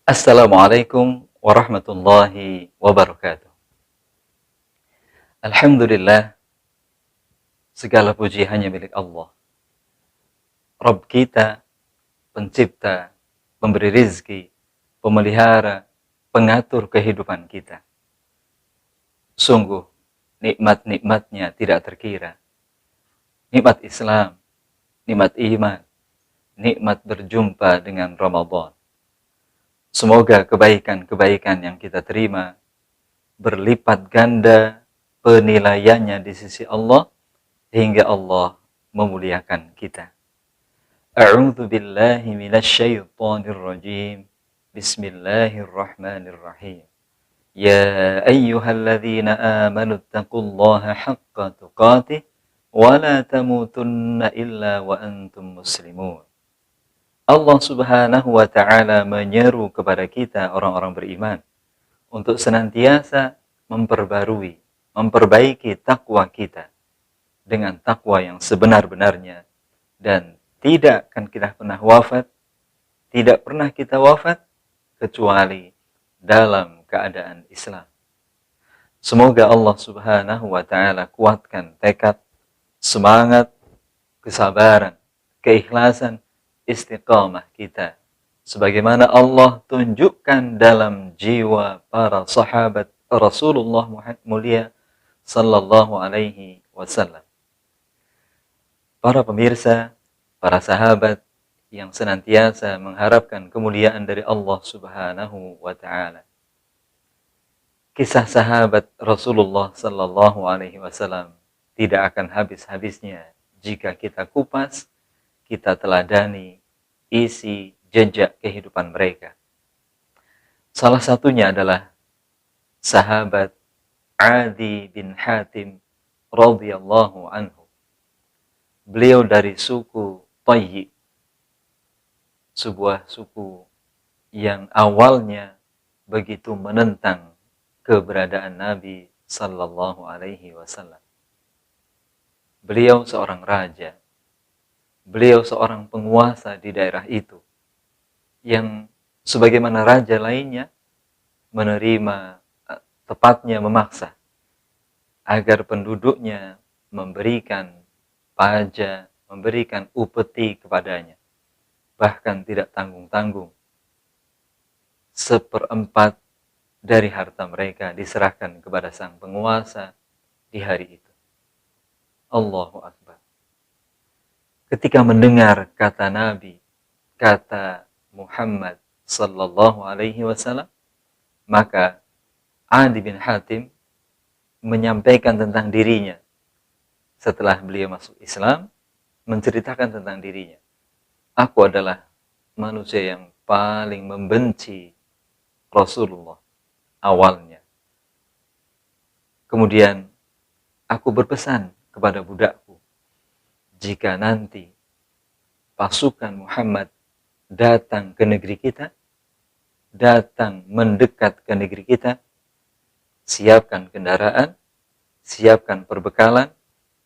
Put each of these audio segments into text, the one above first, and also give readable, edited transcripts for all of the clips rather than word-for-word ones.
Assalamualaikum warahmatullahi wabarakatuh. Alhamdulillah, segala puji hanya milik Allah. Rabb kita, pencipta, pemberi rizki, pemelihara, pengatur kehidupan kita. Sungguh, nikmat-nikmatnya tidak terkira. Nikmat Islam, nikmat iman, nikmat berjumpa dengan Ramadan. Semoga kebaikan-kebaikan yang kita terima berlipat ganda penilaiannya di sisi Allah hingga Allah memuliakan kita. A'udzu billahi minasyaitonir rajim. Bismillahirrahmanirrahim. Ya ayyuhalladzina amanu taqullaha haqqa tuqatih wa la tamutunna illa wa antum muslimun. Allah Subhanahu wa taala menyeru kepada kita orang-orang beriman untuk senantiasa memperbarui, memperbaiki takwa kita dengan takwa yang sebenar-benarnya, dan tidak akan kita pernah wafat, tidak pernah kita wafat kecuali dalam keadaan Islam. Semoga Allah Subhanahu wa taala kuatkan tekad, semangat, kesabaran, keikhlasan, istiqamah kita sebagaimana Allah tunjukkan dalam jiwa para sahabat Rasulullah mulia sallallahu alaihi wasallam. Para pemirsa, para sahabat yang senantiasa mengharapkan kemuliaan dari Allah Subhanahu wa taala. Kisah sahabat Rasulullah sallallahu alaihi wasallam tidak akan habis-habisnya jika kita kupas, kita teladani isi jejak kehidupan mereka. Salah satunya adalah sahabat Adi bin Hatim radhiyallahu anhu. Beliau dari suku Tayyi, sebuah suku yang awalnya begitu menentang keberadaan Nabi sallallahu alaihi wasallam. Beliau seorang raja. Beliau seorang penguasa di daerah itu yang sebagaimana raja lainnya menerima, tepatnya memaksa agar penduduknya memberikan pajak, memberikan upeti kepadanya. Bahkan tidak tanggung-tanggung. 1/4 dari harta mereka diserahkan kepada sang penguasa di hari itu. Allahu Akbar. Ketika mendengar kata Nabi, kata Muhammad sallallahu alaihi wasallam, maka Adi bin Hatim menyampaikan tentang dirinya. Setelah beliau masuk Islam, menceritakan tentang dirinya. Aku adalah manusia yang paling membenci Rasulullah awalnya. Kemudian aku berpesan kepada budakku, jika nanti pasukan Muhammad datang ke negeri kita, datang mendekat ke negeri kita, siapkan kendaraan, siapkan perbekalan,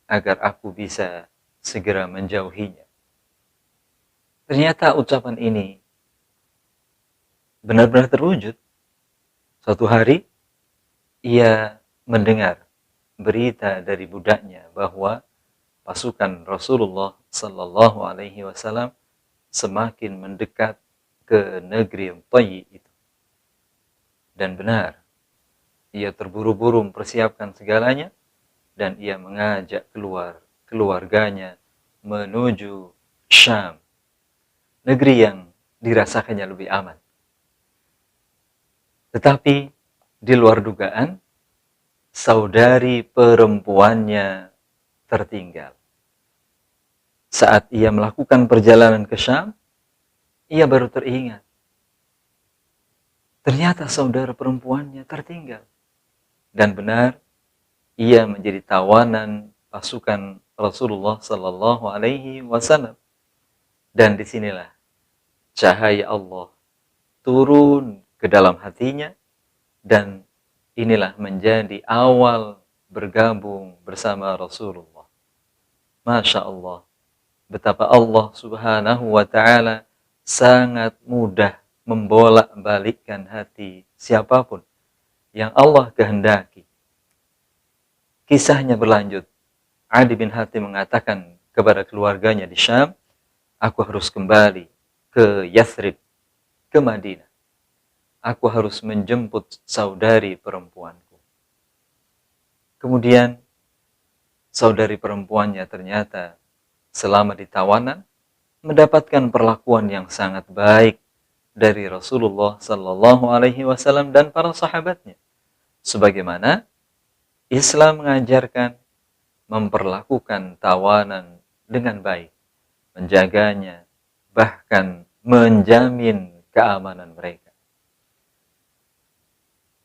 agar aku bisa segera menjauhinya. Ternyata ucapan ini benar-benar terwujud. Suatu hari, ia mendengar berita dari budaknya bahwa pasukan Rasulullah sallallahu alaihi wasallam semakin mendekat ke negeri Tayyi itu. Dan benar, ia terburu-buru mempersiapkan segalanya dan ia mengajak keluarganya menuju Syam, negeri yang dirasakannya lebih aman. Tetapi di luar dugaan, saudari perempuannya tertinggal. Saat ia melakukan perjalanan ke Syam, ia baru teringat. Ternyata saudara perempuannya tertinggal. Dan benar, ia menjadi tawanan pasukan Rasulullah sallallahu alaihi wasallam. Dan disinilah cahaya Allah turun ke dalam hatinya, dan inilah menjadi awal bergabung bersama Rasulullah. Masya Allah, betapa Allah Subhanahu wa ta'ala sangat mudah membolak-balikkan hati siapapun yang Allah kehendaki. Kisahnya berlanjut. Adi bin Hatim mengatakan kepada keluarganya di Syam, aku harus kembali ke Yathrib, ke Madinah. Aku harus menjemput saudari perempuanku. Kemudian saudari perempuannya ternyata selama di tawanan mendapatkan perlakuan yang sangat baik dari Rasulullah Sallallahu Alaihi Wasallam dan para sahabatnya. Sebagaimana Islam mengajarkan memperlakukan tawanan dengan baik, menjaganya, bahkan menjamin keamanan mereka.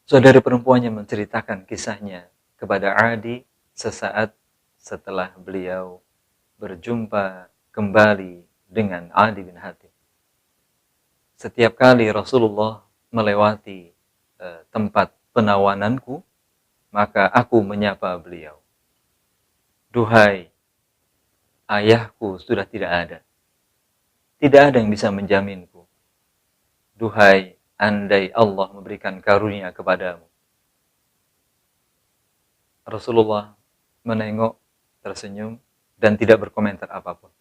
Saudari perempuannya menceritakan kisahnya kepada Adi sesaat setelah beliau berjumpa kembali dengan Adi bin Hatim. Setiap kali Rasulullah melewati tempat penawananku, maka aku menyapa beliau. Duhai, ayahku sudah tidak ada. Tidak ada yang bisa menjaminku. Duhai, andai Allah memberikan karunia kepadamu. Rasulullah menengok, tersenyum, dan tidak berkomentar apapun.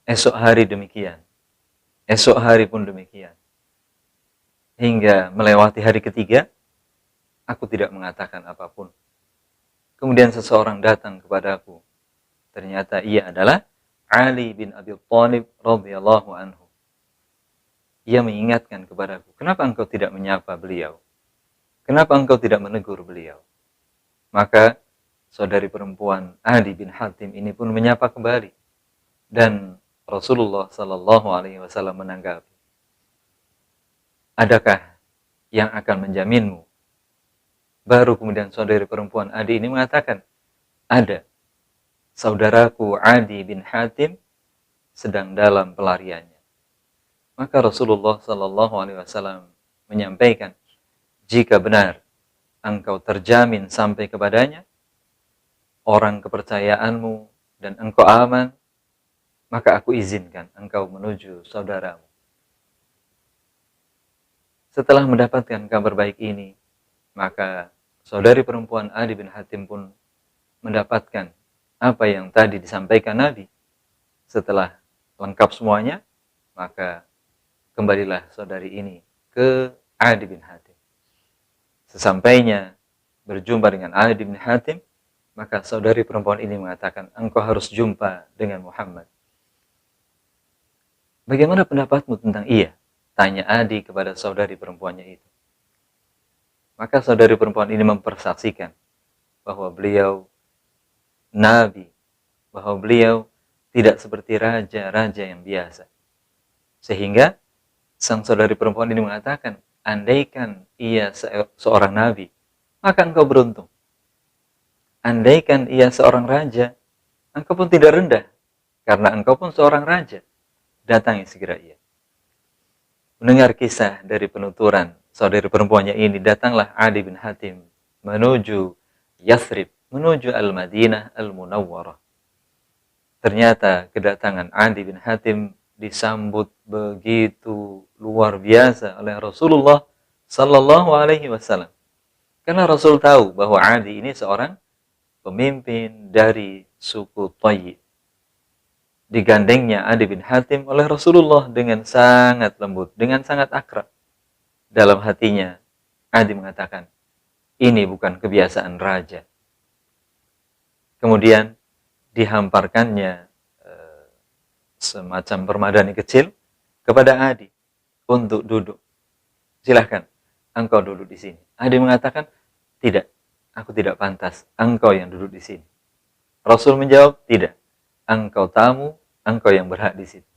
Esok hari demikian. Esok hari pun demikian. Hingga melewati hari ketiga, aku tidak mengatakan apapun. Kemudian seseorang datang kepadaku. Ternyata ia adalah Ali bin Abi Thalib radhiyallahu anhu. Ia mengingatkan kepadaku, kenapa engkau tidak menyapa beliau? Kenapa engkau tidak menegur beliau? Maka saudari perempuan Ali bin Hatim ini pun menyapa kembali. Dan Rasulullah Sallallahu Alaihi Wasallam menanggapi, adakah yang akan menjaminmu? Baru kemudian saudari perempuan Adi ini mengatakan, ada. Saudaraku Adi bin Hatim sedang dalam pelariannya. Maka Rasulullah Sallallahu Alaihi Wasallam menyampaikan, jika benar engkau terjamin sampai kepadanya, orang kepercayaanmu dan engkau aman, maka aku izinkan engkau menuju saudaramu. Setelah mendapatkan kabar baik ini, maka saudari perempuan Adi bin Hatim pun mendapatkan apa yang tadi disampaikan Nabi. Setelah lengkap semuanya, maka kembalilah saudari ini ke Adi bin Hatim. Sesampainya berjumpa dengan Adi bin Hatim, maka saudari perempuan ini mengatakan, engkau harus jumpa dengan Muhammad. Bagaimana pendapatmu tentang ia? Tanya Adi kepada saudari perempuannya itu. Maka saudari perempuan ini mempersaksikan bahwa beliau Nabi, bahwa beliau tidak seperti raja-raja yang biasa. Sehingga sang saudari perempuan ini mengatakan, andaikan ia seorang Nabi, maka engkau beruntung. Andaikan ia seorang raja, engkau pun tidak rendah, karena engkau pun seorang raja. Datangi segera ia. Mendengar kisah dari penuturan saudari perempuannya ini, datanglah Adi bin Hatim menuju Yathrib, menuju Al-Madinah Al-Munawwarah. Ternyata kedatangan Adi bin Hatim disambut begitu luar biasa oleh Rasulullah Sallallahu Alaihi Wasallam. Karena Rasul tahu bahwa Adi ini seorang pemimpin dari suku Thayyib. Digandengnya Adi bin Hatim oleh Rasulullah dengan sangat lembut, dengan sangat akrab. Dalam hatinya, Adi mengatakan, ini bukan kebiasaan raja. Kemudian dihamparkannya semacam permadani kecil kepada Adi untuk duduk. Silahkan, engkau duduk di sini. Adi mengatakan, tidak, aku tidak pantas, engkau yang duduk di sini. Rasul menjawab, tidak. Engkau tamu, engkau yang berhak di situ.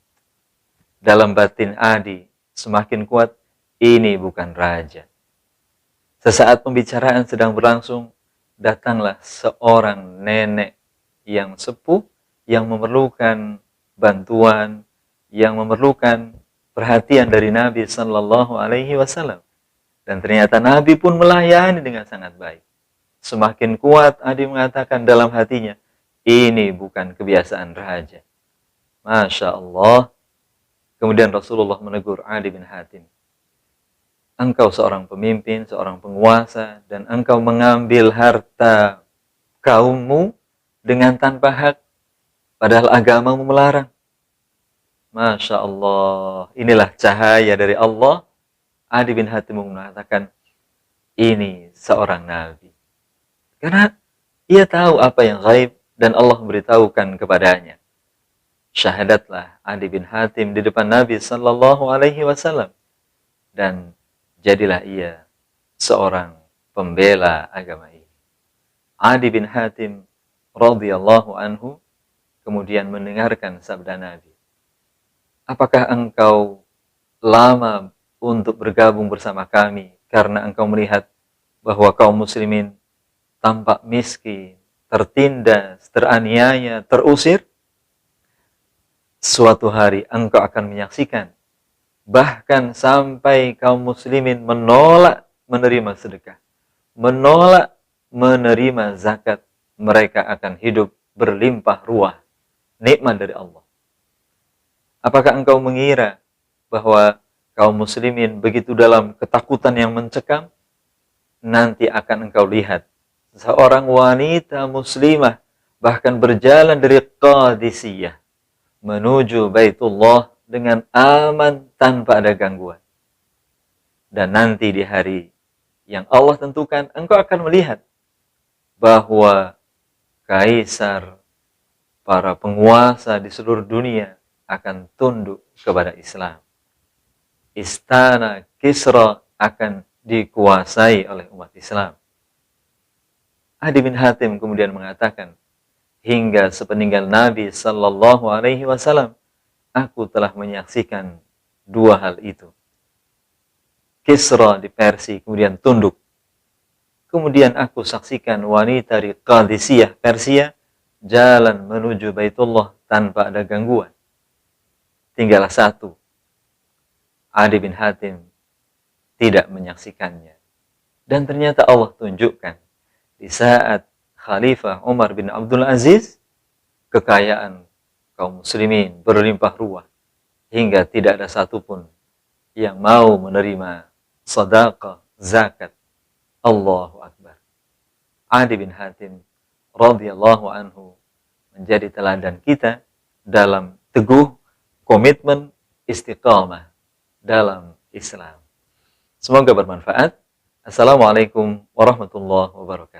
Dalam batin Adi semakin kuat, ini bukan raja. Sesaat pembicaraan sedang berlangsung, datanglah seorang nenek yang sepuh, yang memerlukan bantuan, yang memerlukan perhatian dari Nabi Sallallahu Alaihi Wasallam. Dan ternyata Nabi pun melayani dengan sangat baik. Semakin kuat Adi mengatakan dalam hatinya, ini bukan kebiasaan raja. Masya Allah, Kemudian Rasulullah menegur Adi bin Hatim, engkau seorang pemimpin, seorang penguasa, dan engkau mengambil harta kaummu dengan tanpa hak, padahal agamamu melarang. Masya Allah, inilah cahaya dari Allah. Adi bin Hatim mengatakan, ini seorang nabi. Karena ia tahu apa yang gaib dan Allah memberitahukan kepadanya. Syahadatlah Adi bin Hatim di depan Nabi Sallallahu Alaihi Wasallam, dan jadilah ia seorang pembela agama ini. Adi bin Hatim radhiyallahu anhu kemudian mendengarkan sabda Nabi. Apakah engkau lama untuk bergabung bersama kami karena engkau melihat bahwa kaum muslimin tampak miskin, tertindas, teraniaya, terusir? Suatu hari engkau akan menyaksikan, bahkan sampai kaum muslimin menolak menerima sedekah, menolak menerima zakat, mereka akan hidup berlimpah ruah, nikmat dari Allah. Apakah engkau mengira bahwa kaum muslimin begitu dalam ketakutan yang mencekam? Nanti akan engkau lihat seorang wanita muslimah bahkan berjalan dari Qadisiyah menuju Baitullah dengan aman tanpa ada gangguan. Dan nanti di hari yang Allah tentukan, engkau akan melihat bahwa kaisar, para penguasa di seluruh dunia akan tunduk kepada Islam. Istana Kisra akan dikuasai oleh umat Islam. Adi bin Hatim kemudian mengatakan, hingga sepeninggal Nabi Sallallahu Alaihi Wasallam, aku telah menyaksikan dua hal itu. Kisra di Persia kemudian tunduk. Kemudian aku saksikan wanita di Qadisiyah Persia jalan menuju Baitullah tanpa ada gangguan. Tinggal satu, Adi bin Hatim tidak menyaksikannya. Dan ternyata Allah tunjukkan di saat Khalifah Umar bin Abdul Aziz, kekayaan kaum muslimin berlimpah ruah hingga tidak ada satupun yang mau menerima sedekah, zakat. Allahu Akbar. Adi bin Hatim radhiyallahu anhu menjadi teladan kita dalam teguh komitmen istiqamah dalam Islam. Semoga bermanfaat. Assalamualaikum warahmatullahi wabarakatuh.